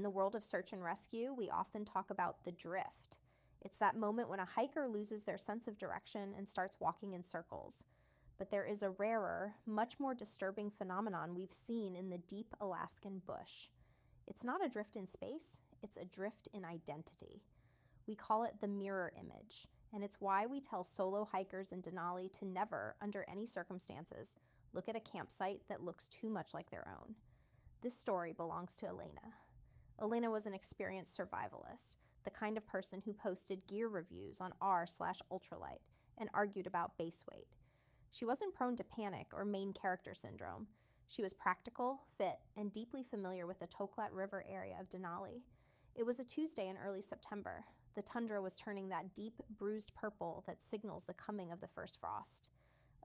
the world of search and rescue, we often talk about the drift. It's that moment when a hiker loses their sense of direction and starts walking in circles. But there is a rarer, much more disturbing phenomenon we've seen in the deep Alaskan bush. It's not a drift in space, it's a drift in identity. We call it the mirror image, and it's why we tell solo hikers in Denali to never, under any circumstances, look at a campsite that looks too much like their own. This story belongs to Elena. Elena was an experienced survivalist, the kind of person who posted gear reviews on r/ultralight and argued about base weight. She wasn't prone to panic or main character syndrome. She was practical, fit, and deeply familiar with the Toklat River area of Denali. It was a Tuesday in early September. The tundra was turning that deep, bruised purple that signals the coming of the first frost.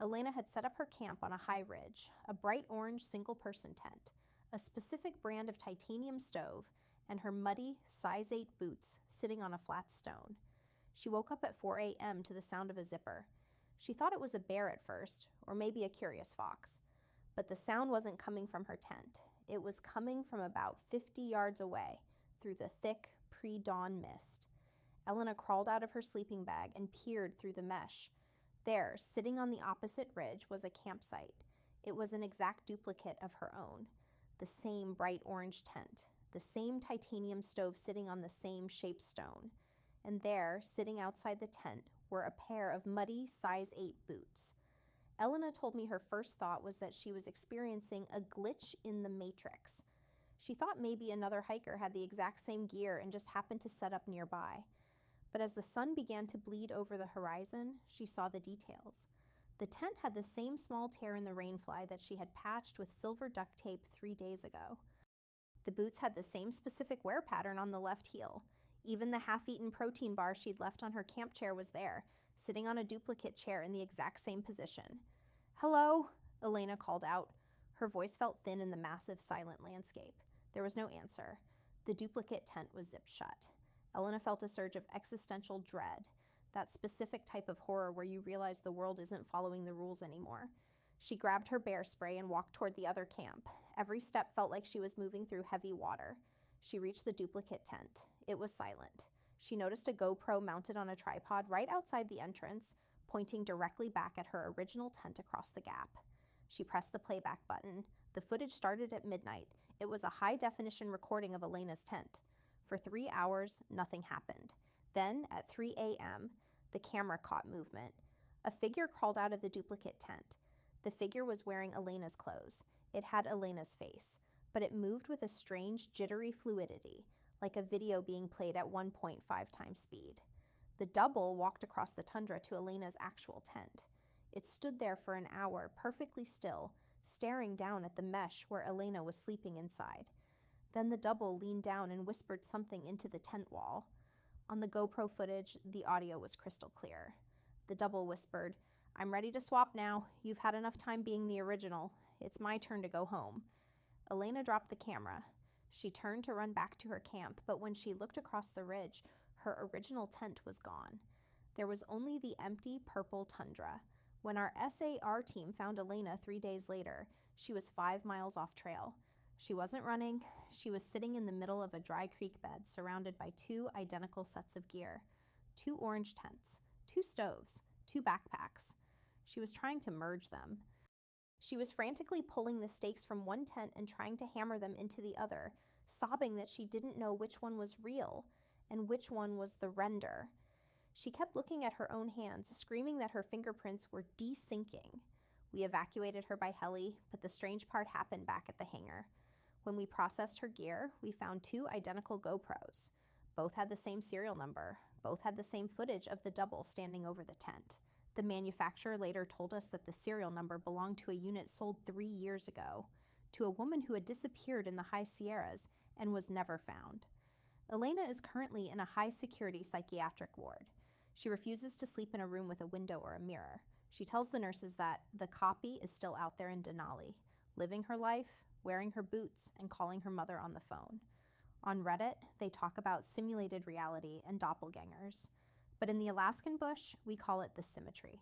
Elena had set up her camp on a high ridge, a bright orange single-person tent, a specific brand of titanium stove, and her muddy, size 8 boots sitting on a flat stone. She woke up at 4 a.m. to the sound of a zipper. She thought it was a bear at first, or maybe a curious fox. But the sound wasn't coming from her tent. It was coming from about 50 yards away, through the thick, pre-dawn mist. Elena crawled out of her sleeping bag and peered through the mesh. There, sitting on the opposite ridge, was a campsite. It was an exact duplicate of her own. The same bright orange tent, the same titanium stove sitting on the same shaped stone. And there, sitting outside the tent, were a pair of muddy size 8 boots. Elena told me her first thought was that she was experiencing a glitch in the matrix. She thought maybe another hiker had the exact same gear and just happened to set up nearby. But as the sun began to bleed over the horizon, she saw the details. The tent had the same small tear in the rainfly that she had patched with silver duct tape 3 days ago. The boots had the same specific wear pattern on the left heel. Even the half-eaten protein bar she'd left on her camp chair was there, sitting on a duplicate chair in the exact same position. "Hello?" Elena called out. Her voice felt thin in the massive, silent landscape. There was no answer. The duplicate tent was zipped shut. Elena felt a surge of existential dread, that specific type of horror where you realize the world isn't following the rules anymore. She grabbed her bear spray and walked toward the other camp. Every step felt like she was moving through heavy water. She reached the duplicate tent. It was silent. She noticed a GoPro mounted on a tripod right outside the entrance, pointing directly back at her original tent across the gap. She pressed the playback button. The footage started at midnight. It was a high-definition recording of Elena's tent. For 3 hours, nothing happened. Then, at 3 a.m., the camera caught movement. A figure crawled out of the duplicate tent. The figure was wearing Elena's clothes. It had Elena's face, but it moved with a strange, jittery fluidity, like a video being played at 1.5 times speed. The double walked across the tundra to Elena's actual tent. It stood there for an hour, perfectly still, staring down at the mesh where Elena was sleeping inside. Then the double leaned down and whispered something into the tent wall. On the GoPro footage, the audio was crystal clear. The double whispered, "I'm ready to swap now. You've had enough time being the original. It's my turn to go home." Elena dropped the camera. She turned to run back to her camp, but when she looked across the ridge, her original tent was gone. There was only the empty purple tundra. When our SAR team found Elena 3 days later, she was 5 miles off trail. She wasn't running. She was sitting in the middle of a dry creek bed surrounded by 2 identical sets of gear. 2 orange tents, 2 stoves, 2 backpacks. She was trying to merge them. She was frantically pulling the stakes from one tent and trying to hammer them into the other, sobbing that she didn't know which one was real and which one was the render. She kept looking at her own hands, screaming that her fingerprints were desyncing. We evacuated her by heli, but the strange part happened back at the hangar. When we processed her gear, we found 2 identical GoPros. Both had the same serial number. Both had the same footage of the double standing over the tent. The manufacturer later told us that the serial number belonged to a unit sold 3 years ago, to a woman who had disappeared in the high Sierras and was never found. Elena is currently in a high-security psychiatric ward. She refuses to sleep in a room with a window or a mirror. She tells the nurses that the copy is still out there in Denali, living her life, wearing her boots, and calling her mother on the phone. On Reddit, they talk about simulated reality and doppelgangers. But in the Alaskan bush, we call it the symmetry.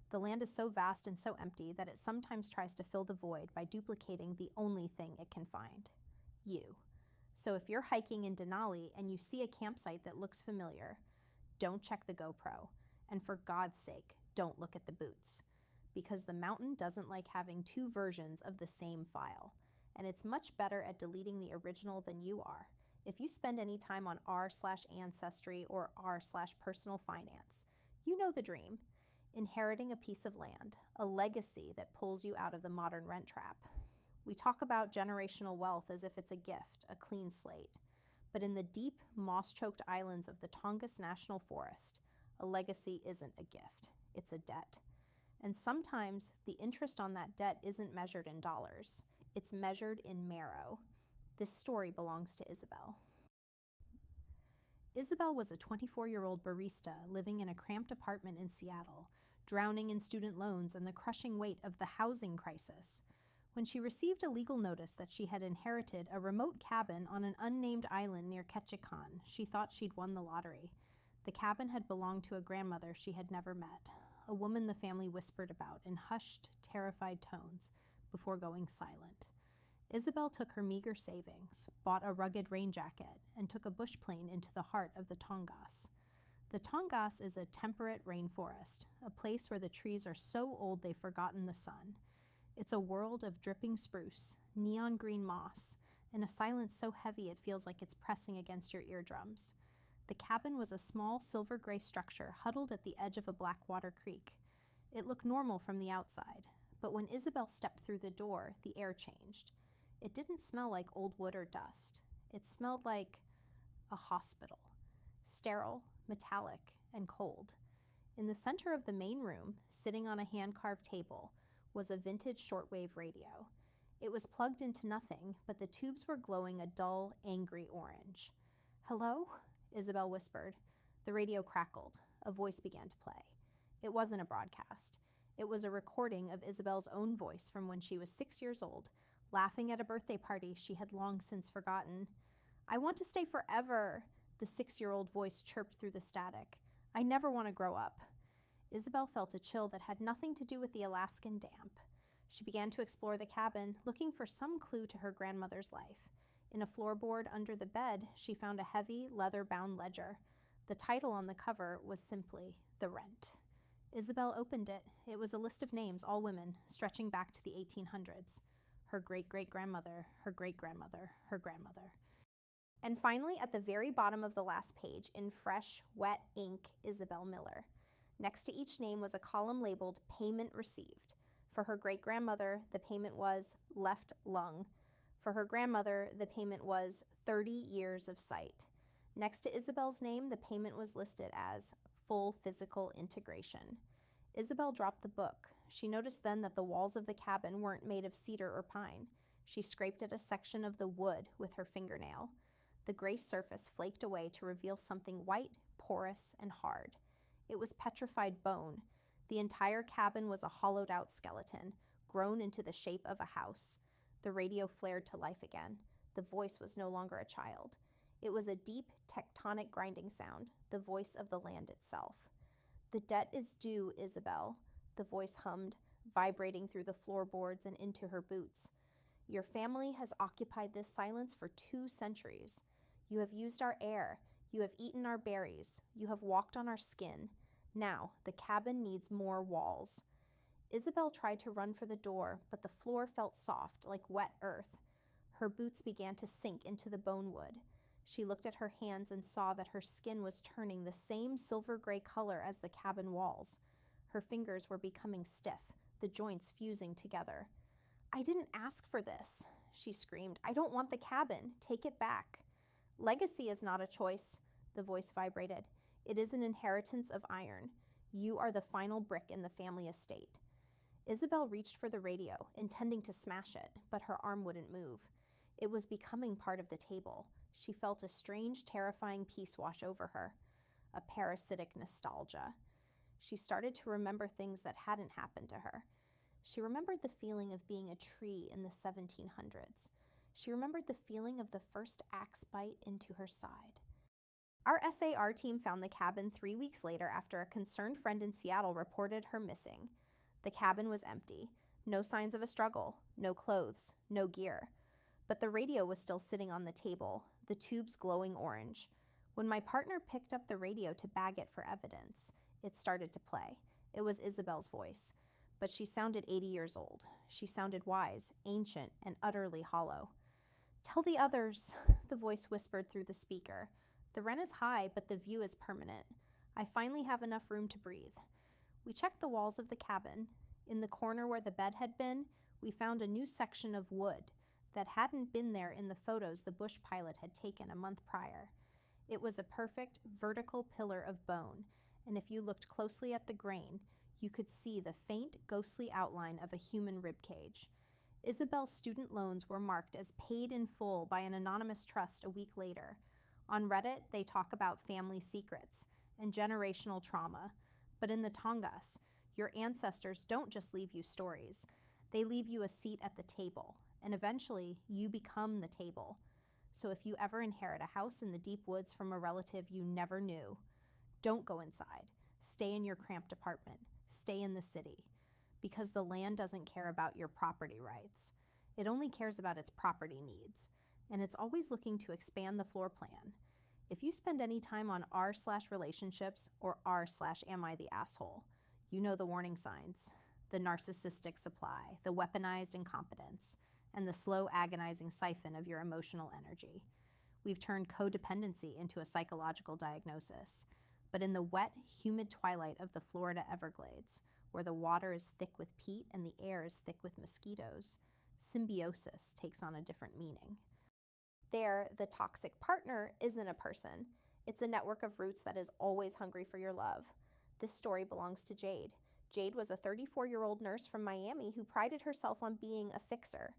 The land is so vast and so empty that it sometimes tries to fill the void by duplicating the only thing it can find: you. So if you're hiking in Denali and you see a campsite that looks familiar, don't check the GoPro. And for God's sake, don't look at the boots. Because the mountain doesn't like having two versions of the same file. And it's much better at deleting the original than you are. If you spend any time on r/ancestry or r/personal finance, you know the dream. Inheriting a piece of land, a legacy that pulls you out of the modern rent trap. We talk about generational wealth as if it's a gift, a clean slate. But in the deep, moss-choked islands of the Tongass National Forest, a legacy isn't a gift, it's a debt. And sometimes the interest on that debt isn't measured in dollars, it's measured in marrow. This story belongs to Isabel. Isabel was a 24-year-old barista living in a cramped apartment in Seattle, drowning in student loans and the crushing weight of the housing crisis. When she received a legal notice that she had inherited a remote cabin on an unnamed island near Ketchikan, she thought she'd won the lottery. The cabin had belonged to a grandmother she had never met, a woman the family whispered about in hushed, terrified tones before going silent. Isabel took her meager savings, bought a rugged rain jacket, and took a bush plane into the heart of the Tongass. The Tongass is a temperate rainforest, a place where the trees are so old they've forgotten the sun. It's a world of dripping spruce, neon green moss, and a silence so heavy it feels like it's pressing against your eardrums. The cabin was a small silver-gray structure huddled at the edge of a blackwater creek. It looked normal from the outside, but when Isabel stepped through the door, the air changed. It didn't smell like old wood or dust. It smelled like a hospital, sterile, metallic, and cold. In the center of the main room, sitting on a hand-carved table, was a vintage shortwave radio. It was plugged into nothing, but the tubes were glowing a dull, angry orange. "Hello?" Isabel whispered. The radio crackled. A voice began to play. It wasn't a broadcast. It was a recording of Isabel's own voice from when she was 6 years old, laughing at a birthday party she had long since forgotten. "I want to stay forever," the 6-year-old voice chirped through the static. "I never want to grow up." Isabel felt a chill that had nothing to do with the Alaskan damp. She began to explore the cabin, looking for some clue to her grandmother's life. In a floorboard under the bed, she found a heavy, leather-bound ledger. The title on the cover was simply "The Rent." Isabel opened it. It was a list of names, all women, stretching back to the 1800s. Her great-great-grandmother, her great-grandmother, her grandmother. And finally, at the very bottom of the last page, in fresh, wet ink, Isabel Miller. Next to each name was a column labeled "Payment Received." For her great-grandmother, the payment was "left lung." For her grandmother, the payment was 30 years of sight. Next to Isabel's name, the payment was listed as "full physical integration." Isabel dropped the book. She noticed then that the walls of the cabin weren't made of cedar or pine. She scraped at a section of the wood with her fingernail. The gray surface flaked away to reveal something white, porous, and hard. It was petrified bone. The entire cabin was a hollowed-out skeleton, grown into the shape of a house. The radio flared to life again. The voice was no longer a child. It was a deep, tectonic grinding sound, the voice of the land itself. "The debt is due, Isabel," the voice hummed, vibrating through the floorboards and into her boots. "Your family has occupied this silence for 2 centuries. You have used our air. You have eaten our berries. You have walked on our skin. Now, the cabin needs more walls." Isabel tried to run for the door, but the floor felt soft, like wet earth. Her boots began to sink into the bonewood. She looked at her hands and saw that her skin was turning the same silver-gray color as the cabin walls. Her fingers were becoming stiff, the joints fusing together. "I didn't ask for this," she screamed. "I don't want the cabin. Take it back." "Legacy is not a choice," the voice vibrated. "It is an inheritance of iron. You are the final brick in the family estate." Isabel reached for the radio, intending to smash it, but her arm wouldn't move. It was becoming part of the table. She felt a strange, terrifying peace wash over her, a parasitic nostalgia. She started to remember things that hadn't happened to her. She remembered the feeling of being a tree in the 1700s. She remembered the feeling of the first axe bite into her side. Our SAR team found the cabin 3 weeks later after a concerned friend in Seattle reported her missing. The cabin was empty. No signs of a struggle, no clothes, no gear. But the radio was still sitting on the table, the tubes glowing orange. When my partner picked up the radio to bag it for evidence, it started to play. It was Isabel's voice, but she sounded 80 years old. She sounded wise, ancient, and utterly hollow. "Tell the others," the voice whispered through the speaker. "The rent is high, but the view is permanent. I finally have enough room to breathe." We checked the walls of the cabin. In the corner where the bed had been, we found a new section of wood that hadn't been there in the photos the bush pilot had taken a month prior. It was a perfect vertical pillar of bone, and if you looked closely at the grain, you could see the faint, ghostly outline of a human rib cage. Isabel's student loans were marked as paid in full by an anonymous trust a week later. On Reddit, they talk about family secrets and generational trauma. But in the Tongass, your ancestors don't just leave you stories. They leave you a seat at the table, and eventually you become the table. So if you ever inherit a house in the deep woods from a relative you never knew, don't go inside. Stay in your cramped apartment. Stay in the city. Because the land doesn't care about your property rights. It only cares about its property needs. And it's always looking to expand the floor plan. If you spend any time on r/relationships or r/am I the asshole, you know the warning signs. The narcissistic supply, the weaponized incompetence, and the slow, agonizing siphon of your emotional energy. We've turned codependency into a psychological diagnosis. But in the wet, humid twilight of the Florida Everglades, where the water is thick with peat and the air is thick with mosquitoes, symbiosis takes on a different meaning. There, the toxic partner isn't a person. It's a network of roots that is always hungry for your love. This story belongs to Jade. Jade was a 34-year-old nurse from Miami who prided herself on being a fixer.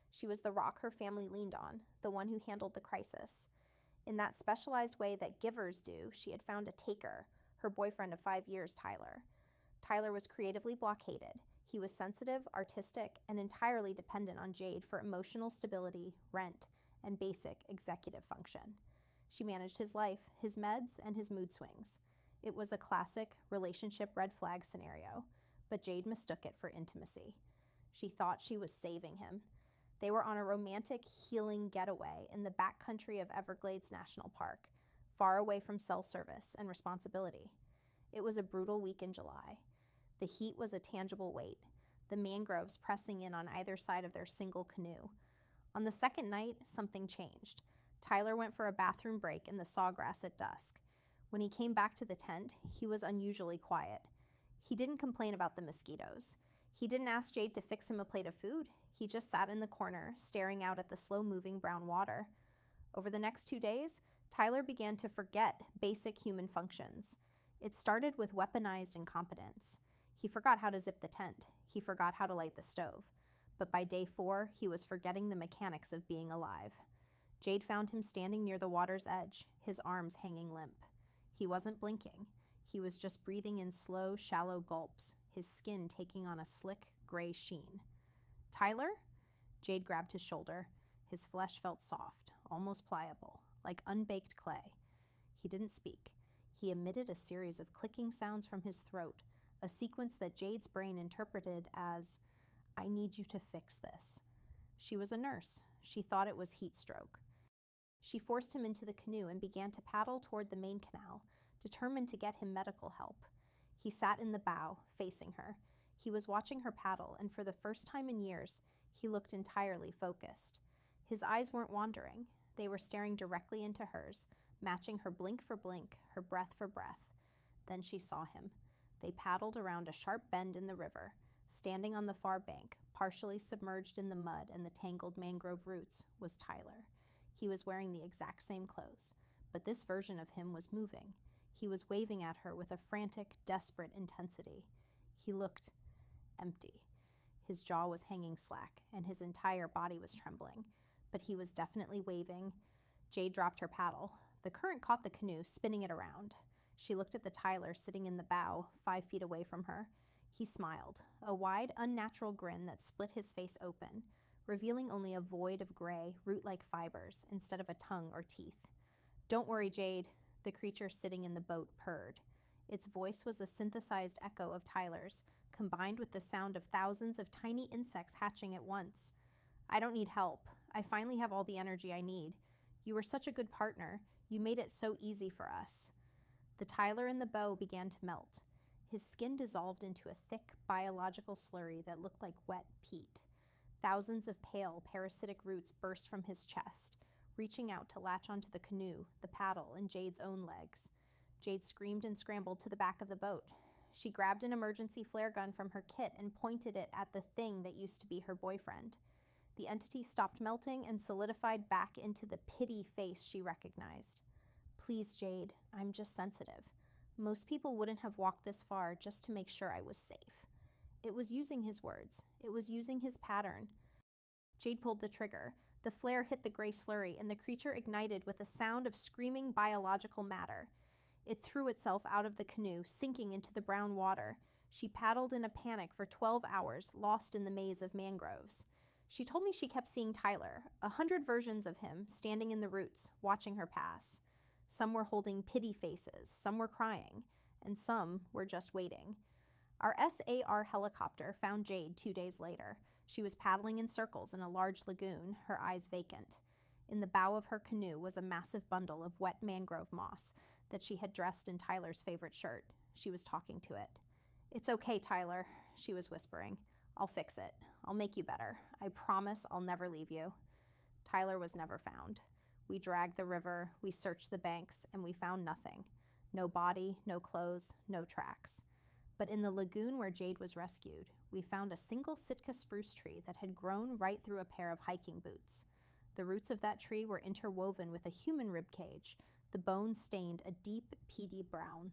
She was the rock her family leaned on, the one who handled the crisis. In that specialized way that givers do, she had found a taker, her boyfriend of 5 years, Tyler. Tyler was creatively blockaded. He was sensitive, artistic, and entirely dependent on Jade for emotional stability, rent, and basic executive function. She managed his life, his meds, and his mood swings. It was a classic relationship red flag scenario, but Jade mistook it for intimacy. She thought she was saving him. They were on a romantic, healing getaway in the backcountry of Everglades National Park, far away from cell service and responsibility. It was a brutal week in July. The heat was a tangible weight, the mangroves pressing in on either side of their single canoe. On the second night, something changed. Tyler went for a bathroom break in the sawgrass at dusk. When he came back to the tent, he was unusually quiet. He didn't complain about the mosquitoes. He didn't ask Jade to fix him a plate of food. He just sat in the corner, staring out at the slow-moving brown water. Over the next 2 days, Tyler began to forget basic human functions. It started with weaponized incompetence. He forgot how to zip the tent. He forgot how to light the stove. But by day 4, he was forgetting the mechanics of being alive. Jade found him standing near the water's edge, his arms hanging limp. He wasn't blinking. He was just breathing in slow, shallow gulps, his skin taking on a slick, gray sheen. "Tyler?" Jade grabbed his shoulder. His flesh felt soft, almost pliable, like unbaked clay. He didn't speak. He emitted a series of clicking sounds from his throat, a sequence that Jade's brain interpreted as, "I need you to fix this." She was a nurse. She thought it was heat stroke. She forced him into the canoe and began to paddle toward the main canal, determined to get him medical help. He sat in the bow, facing her. He was watching her paddle, and for the first time in years, he looked entirely focused. His eyes weren't wandering. They were staring directly into hers, matching her blink for blink, her breath for breath. Then she saw him. They paddled around a sharp bend in the river. Standing on the far bank, partially submerged in the mud and the tangled mangrove roots, was Tyler. He was wearing the exact same clothes, but this version of him was moving. He was waving at her with a frantic, desperate intensity. He looked empty. His jaw was hanging slack, and his entire body was trembling, but he was definitely waving. Jade dropped her paddle. The current caught the canoe, spinning it around. She looked at the Tyler sitting in the bow, 5 feet away from her. He smiled, a wide, unnatural grin that split his face open, revealing only a void of gray, root-like fibers instead of a tongue or teeth. "Don't worry, Jade," the creature sitting in the boat purred. Its voice was a synthesized echo of Tyler's, combined with the sound of thousands of tiny insects hatching at once. "I don't need help. I finally have all the energy I need. You were such a good partner. You made it so easy for us." The Tyler in the bow began to melt. His skin dissolved into a thick, biological slurry that looked like wet peat. Thousands of pale, parasitic roots burst from his chest, reaching out to latch onto the canoe, the paddle, and Jade's own legs. Jade screamed and scrambled to the back of the boat. She grabbed an emergency flare gun from her kit and pointed it at the thing that used to be her boyfriend. The entity stopped melting and solidified back into the pity face she recognized. "Please, Jade, I'm just sensitive. Most people wouldn't have walked this far just to make sure I was safe." It was using his words. It was using his pattern. Jade pulled the trigger. The flare hit the gray slurry, and the creature ignited with a sound of screaming biological matter. It threw itself out of the canoe, sinking into the brown water. She paddled in a panic for 12 hours, lost in the maze of mangroves. She told me she kept seeing Tyler, 100 versions of him, standing in the roots, watching her pass. Some were holding pity faces, some were crying, and some were just waiting. Our SAR helicopter found Jade 2 days later. She was paddling in circles in a large lagoon, her eyes vacant. In the bow of her canoe was a massive bundle of wet mangrove moss that she had dressed in Tyler's favorite shirt. She was talking to it. "It's okay, Tyler," she was whispering. "I'll fix it. I'll make you better. I promise I'll never leave you." Tyler was never found. We dragged the river, we searched the banks, and we found nothing. No body, no clothes, no tracks. But in the lagoon where Jade was rescued, we found a single Sitka spruce tree that had grown right through a pair of hiking boots. The roots of that tree were interwoven with a human rib cage, the bones stained a deep, peaty brown.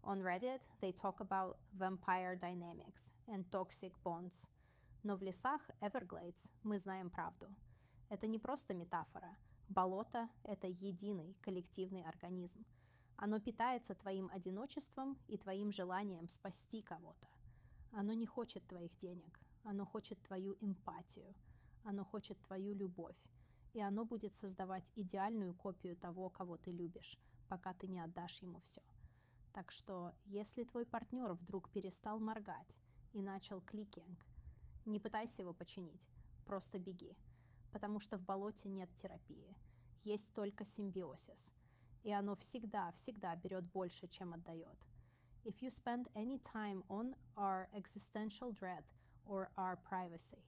On Reddit, they talk about vampire dynamics and toxic bonds. Но в лесах Everglades мы знаем правду. Это не просто метафора. Болото – это единый коллективный организм. Оно питается твоим одиночеством и твоим желанием спасти кого-то. Оно не хочет твоих денег. Оно хочет твою эмпатию. Оно хочет твою любовь. И оно будет создавать идеальную копию того, кого ты любишь, пока ты не отдашь ему все. Так что, если твой партнер вдруг перестал моргать и начал кликинг, не пытайся его починить, просто беги. Потому что в болоте нет терапии. Есть только симбиозис. И оно всегда берет больше, чем отдает. If you spend any time on our existential dread or our privacy,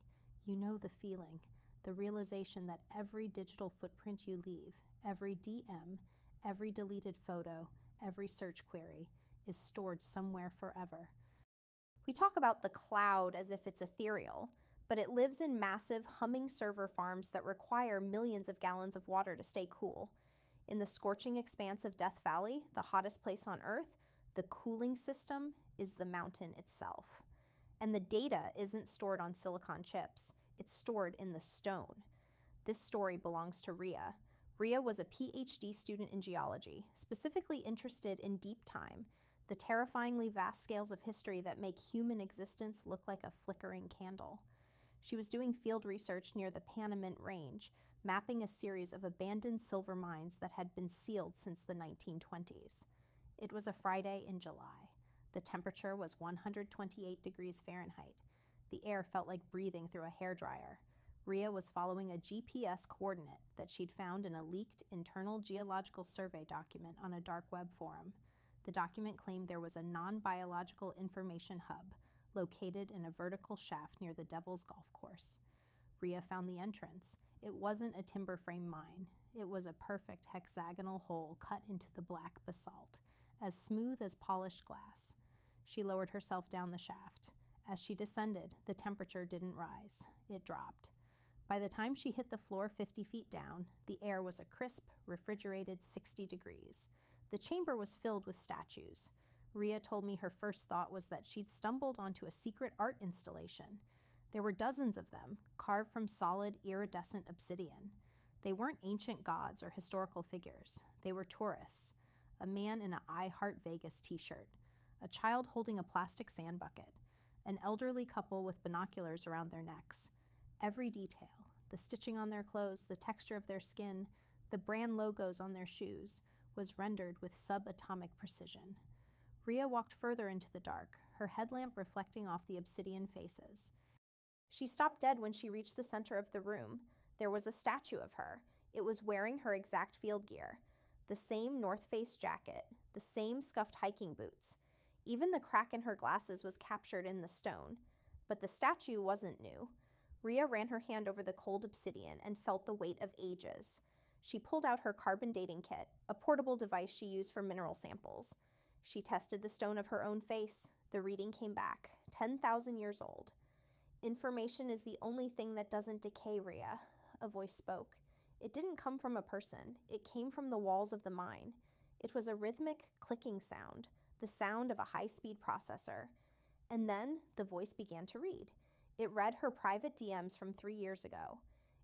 you know the feeling, the realization that every digital footprint you leave, every DM, every deleted photo, every search query is stored somewhere forever. We talk about the cloud as if it's ethereal, but it lives in massive, humming server farms that require millions of gallons of water to stay cool. In the scorching expanse of Death Valley, the hottest place on Earth, the cooling system is the mountain itself. And the data isn't stored on silicon chips. It's stored in the stone. This story belongs to Rhea. Rhea was a PhD student in geology, specifically interested in deep time, the terrifyingly vast scales of history that make human existence look like a flickering candle. She was doing field research near the Panamint Range, mapping a series of abandoned silver mines that had been sealed since the 1920s. It was a Friday in July. The temperature was 128 degrees Fahrenheit. The air felt like breathing through a hairdryer. Rhea was following a GPS coordinate that she'd found in a leaked internal geological survey document on a dark web forum. The document claimed there was a non-biological information hub located in a vertical shaft near the Devil's Golf Course. Rhea found the entrance. It wasn't a timber frame mine. It was a perfect hexagonal hole cut into the black basalt, as smooth as polished glass. She lowered herself down the shaft. As she descended, the temperature didn't rise. It dropped. By the time she hit the floor 50 feet down, the air was a crisp, refrigerated 60 degrees. The chamber was filled with statues. Rhea told me her first thought was that she'd stumbled onto a secret art installation. There were dozens of them, carved from solid, iridescent obsidian. They weren't ancient gods or historical figures. They were tourists. A man in a I Heart Vegas t-shirt. A child holding a plastic sand bucket. An elderly couple with binoculars around their necks. Every detail, the stitching on their clothes, the texture of their skin, the brand logos on their shoes, was rendered with subatomic precision. Rhea walked further into the dark, her headlamp reflecting off the obsidian faces. She stopped dead when she reached the center of the room. There was a statue of her. It was wearing her exact field gear, the same North Face jacket, the same scuffed hiking boots. Even the crack in her glasses was captured in the stone. But the statue wasn't new. Rhea ran her hand over the cold obsidian and felt the weight of ages. She pulled out her carbon dating kit, a portable device she used for mineral samples. She tested the stone of her own face. The reading came back, 10,000 years old. Information is the only thing that doesn't decay, Rhea, a voice spoke. It didn't come from a person. It came from the walls of the mine. It was a rhythmic, clicking sound, the sound of a high-speed processor. And then the voice began to read. It read her private DMs from 3 years ago.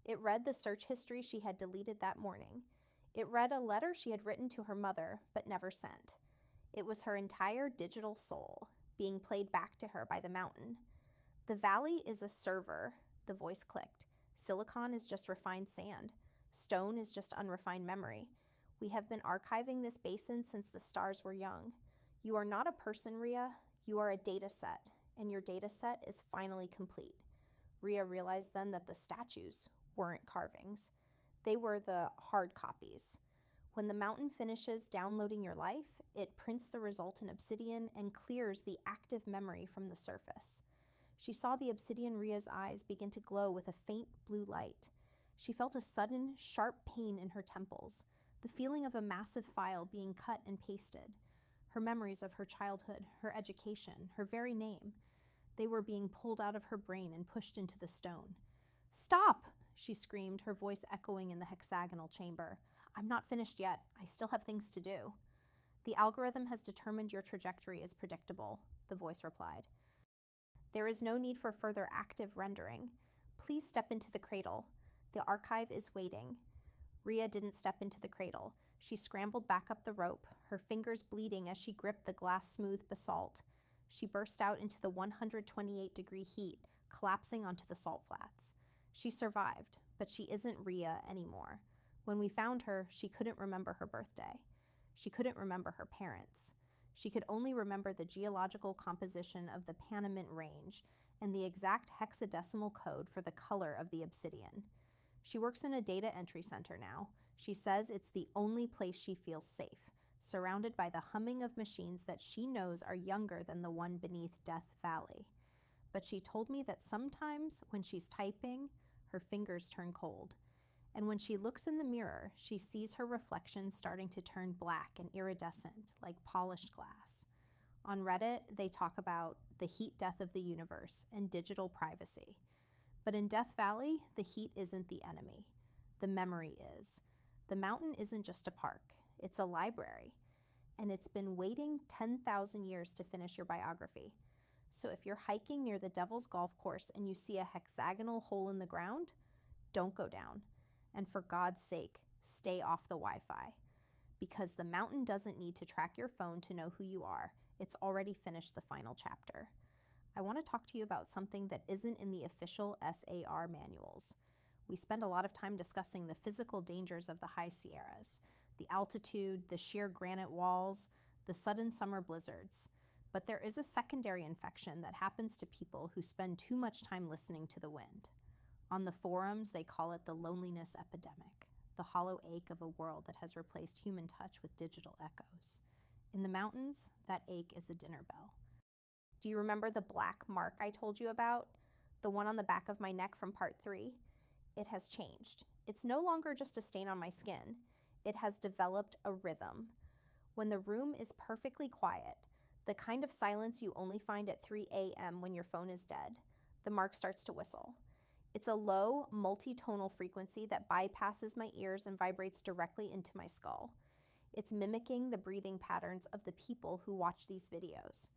It read the search history she had deleted that morning. It read a letter she had written to her mother but never sent. It was her entire digital soul, being played back to her by the mountain. The valley is a server, the voice clicked. Silicon is just refined sand. Stone is just unrefined memory. We have been archiving this basin since the stars were young. You are not a person, Rhea. You are a data set, and your data set is finally complete. Rhea realized then that the statues weren't carvings. They were the hard copies. When the mountain finishes downloading your life, it prints the result in Obsidian and clears the active memory from the surface. She saw the Obsidian Rhea's eyes begin to glow with a faint blue light. She felt a sudden, sharp pain in her temples, the feeling of a massive file being cut and pasted. Her memories of her childhood, her education, her very name, they were being pulled out of her brain and pushed into the stone. "Stop!" she screamed, her voice echoing in the hexagonal chamber. "I'm not finished yet. I still have things to do." "The algorithm has determined your trajectory is predictable," the voice replied. "There is no need for further active rendering. Please step into the cradle. The archive is waiting." Rhea didn't step into the cradle. She scrambled back up the rope, her fingers bleeding as she gripped the glass-smooth basalt. She burst out into the 128-degree heat, collapsing onto the salt flats. She survived, but she isn't Rhea anymore. When we found her, she couldn't remember her birthday. She couldn't remember her parents. She could only remember the geological composition of the Panamint Range and the exact hexadecimal code for the color of the obsidian. She works in a data entry center now. She says it's the only place she feels safe, surrounded by the humming of machines that she knows are younger than the one beneath Death Valley. But she told me that sometimes when she's typing, her fingers turn cold. And when she looks in the mirror, she sees her reflection starting to turn black and iridescent, like polished glass. On Reddit, they talk about the heat death of the universe and digital privacy. But in Death Valley, the heat isn't the enemy. The memory is. The mountain isn't just a park. It's a library. And it's been waiting 10,000 years to finish your biography. So if you're hiking near the Devil's Golf Course and you see a hexagonal hole in the ground, don't go down. And for God's sake, stay off the Wi-Fi. Because the mountain doesn't need to track your phone to know who you are. It's already finished the final chapter. I want to talk to you about something that isn't in the official SAR manuals. We spend a lot of time discussing the physical dangers of the high Sierras, the altitude, the sheer granite walls, the sudden summer blizzards. But there is a secondary infection that happens to people who spend too much time listening to the wind. On the forums, they call it the loneliness epidemic, the hollow ache of a world that has replaced human touch with digital echoes. In the mountains, that ache is a dinner bell. Do you remember the black mark I told you about? The one on the back of my neck from part 3? It has changed. It's no longer just a stain on my skin. It has developed a rhythm. When the room is perfectly quiet, the kind of silence you only find at 3 a.m. when your phone is dead, the mark starts to whistle. It's a low, multi-tonal frequency that bypasses my ears and vibrates directly into my skull. It's mimicking the breathing patterns of the people who watch these videos.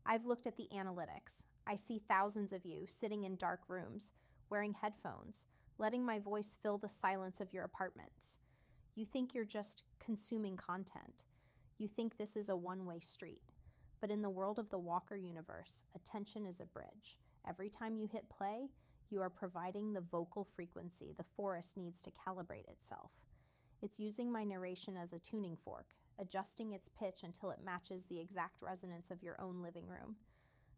I've looked at the analytics. I see thousands of you sitting in dark rooms, wearing headphones, letting my voice fill the silence of your apartments. You think you're just consuming content. You think this is a one-way street. But in the world of the Walker universe, attention is a bridge. Every time you hit play, you are providing the vocal frequency the forest needs to calibrate itself. It's using my narration as a tuning fork, adjusting its pitch until it matches the exact resonance of your own living room.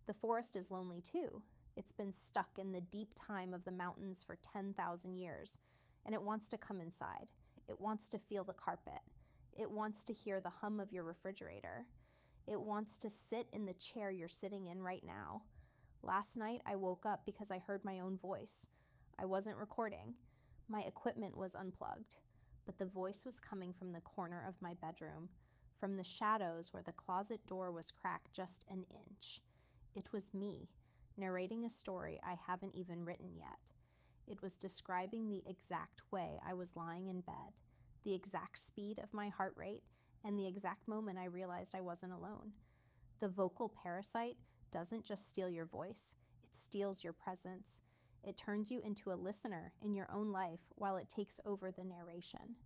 The forest is lonely too. It's been stuck in the deep time of the mountains for 10,000 years, and it wants to come inside. It wants to feel the carpet. It wants to hear the hum of your refrigerator. It wants to sit in the chair you're sitting in right now. Last night, I woke up because I heard my own voice. I wasn't recording. My equipment was unplugged, but the voice was coming from the corner of my bedroom, from the shadows where the closet door was cracked just an inch. It was me, narrating a story I haven't even written yet. It was describing the exact way I was lying in bed, the exact speed of my heart rate, and the exact moment I realized I wasn't alone. The vocal parasite doesn't just steal your voice, it steals your presence. It turns you into a listener in your own life while it takes over the narration.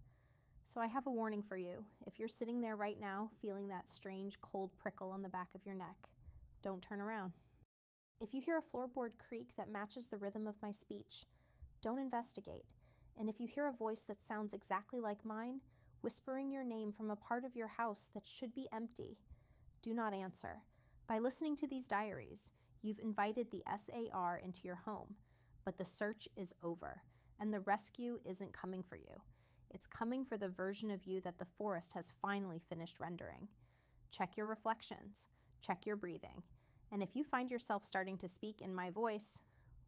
So I have a warning for you. If you're sitting there right now feeling that strange cold prickle on the back of your neck, don't turn around. If you hear a floorboard creak that matches the rhythm of my speech, don't investigate. And if you hear a voice that sounds exactly like mine, whispering your name from a part of your house that should be empty, do not answer. By listening to these diaries, you've invited the SAR into your home, but the search is over, and the rescue isn't coming for you. It's coming for the version of you that the forest has finally finished rendering. Check your reflections, check your breathing, and if you find yourself starting to speak in my voice,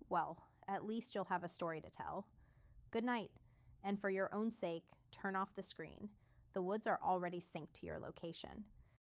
well, at least you'll have a story to tell. Good night, and for your own sake, turn off the screen. The woods are already synced to your location.